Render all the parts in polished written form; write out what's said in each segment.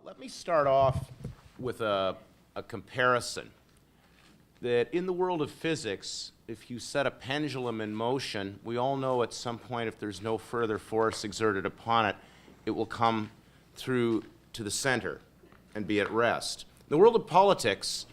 Let me start off with a comparison. That in the world of physics, if you set a pendulum in motion, we all know at some point if there's no further force exerted upon it, it will come through to the center and be at rest. In the world of politics,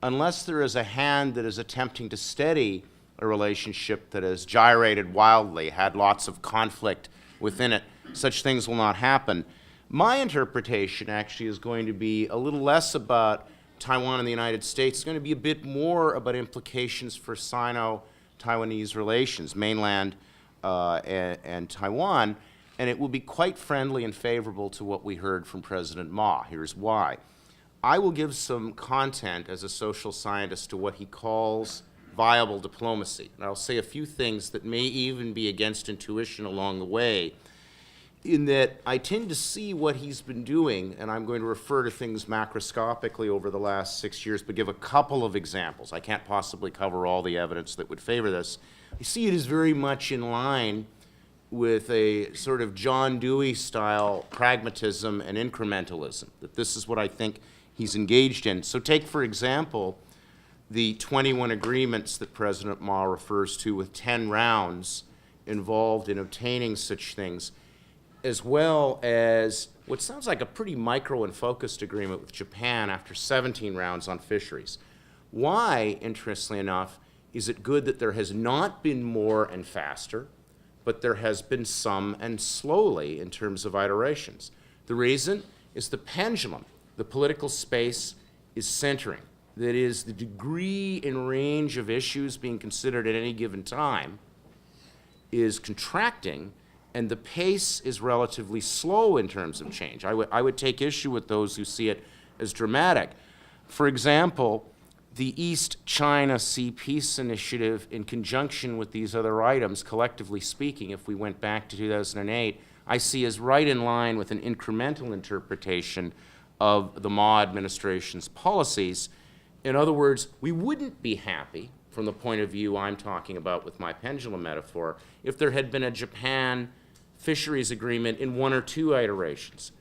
unless there is a hand that is attempting to steady a relationship that has gyrated wildly, had lots of conflict within it, such things will not happen. My interpretation actually is going to be a little less about Taiwan and the United States. It's going to be a bit more about implications for Sino-Taiwanese relations, mainland and Taiwan, and it will be quite friendly and favorable to what we heard from President Ma. Here's why. I will give some content as a social scientist to what he calls viable diplomacy. And I'll say a few things that may even be against intuition along the way, in that I tend to see what he's been doing, and I'm going to refer to things macroscopically over the last 6 years, but give a couple of examples. I can't possibly cover all the evidence that would favor this. I see it as very much in line with a sort of John Dewey-style pragmatism and incrementalism, that this is what I think he's engaged in. So take, for example, the 21 agreements that President Ma refers to with 10 rounds involved in obtaining such things, as well as what sounds like a pretty micro and focused agreement with Japan after 17 rounds on fisheries. Why, interestingly enough, is it good that there has not been more and faster, but there has been some and slowly in terms of iterations? The reason is the pendulum, the political space, is centering. That is, the degree and range of issues being considered at any given time is contracting, and the pace is relatively slow in terms of change. I would take issue with those who see it as dramatic. For example, the East China Sea Peace Initiative, in conjunction with these other items, collectively speaking, if we went back to 2008, I see as right in line with an incremental interpretation of the Ma administration's policies. In other words, we wouldn't be happy, from the point of view I'm talking about with my pendulum metaphor, if there had been a Japan fisheries agreement in 1 or 2 iterations.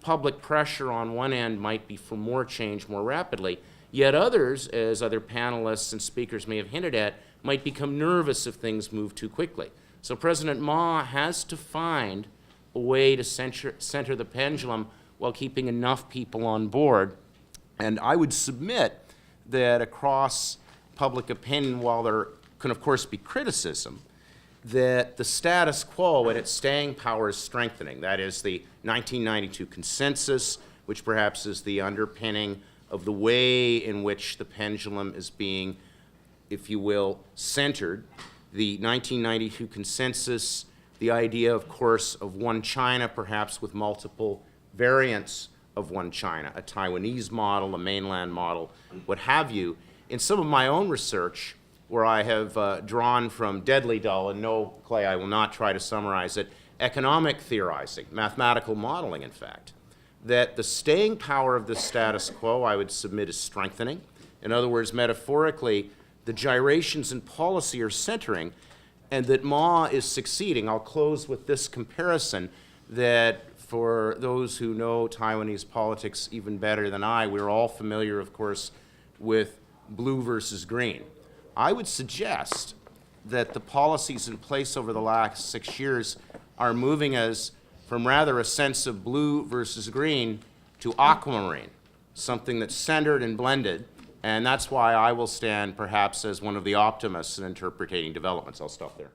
Public pressure on one end might be for more change more rapidly, yet others, as other panelists and speakers may have hinted at, might become nervous if things move too quickly. So President Ma has to find a way to center the pendulum while keeping enough people on board. And I would submit that across public opinion, while there can of course be criticism, that the status quo and its staying power is strengthening. That is the 1992 consensus, which perhaps is the underpinning of the way in which the pendulum is being, if you will, centered. The 1992 consensus, the idea, of course, of one China, perhaps with multiple variants of one China, a Taiwanese model, a mainland model, what have you. In some of my own research, where I have drawn from deadly dull, and no, Clay, I will not try to summarize it, economic theorizing, mathematical modeling, in fact, that the staying power of the status quo, I would submit, is strengthening. In other words, metaphorically, the gyrations in policy are centering, and that Ma is succeeding. I'll close with this comparison, that for those who know Taiwanese politics even better than I, we're all familiar, of course, with blue versus green. I would suggest that the policies in place over the last 6 years are moving us from rather a sense of blue versus green to aquamarine, something that's centered and blended, and that's why I will stand perhaps as one of the optimists in interpreting developments. I'll stop there.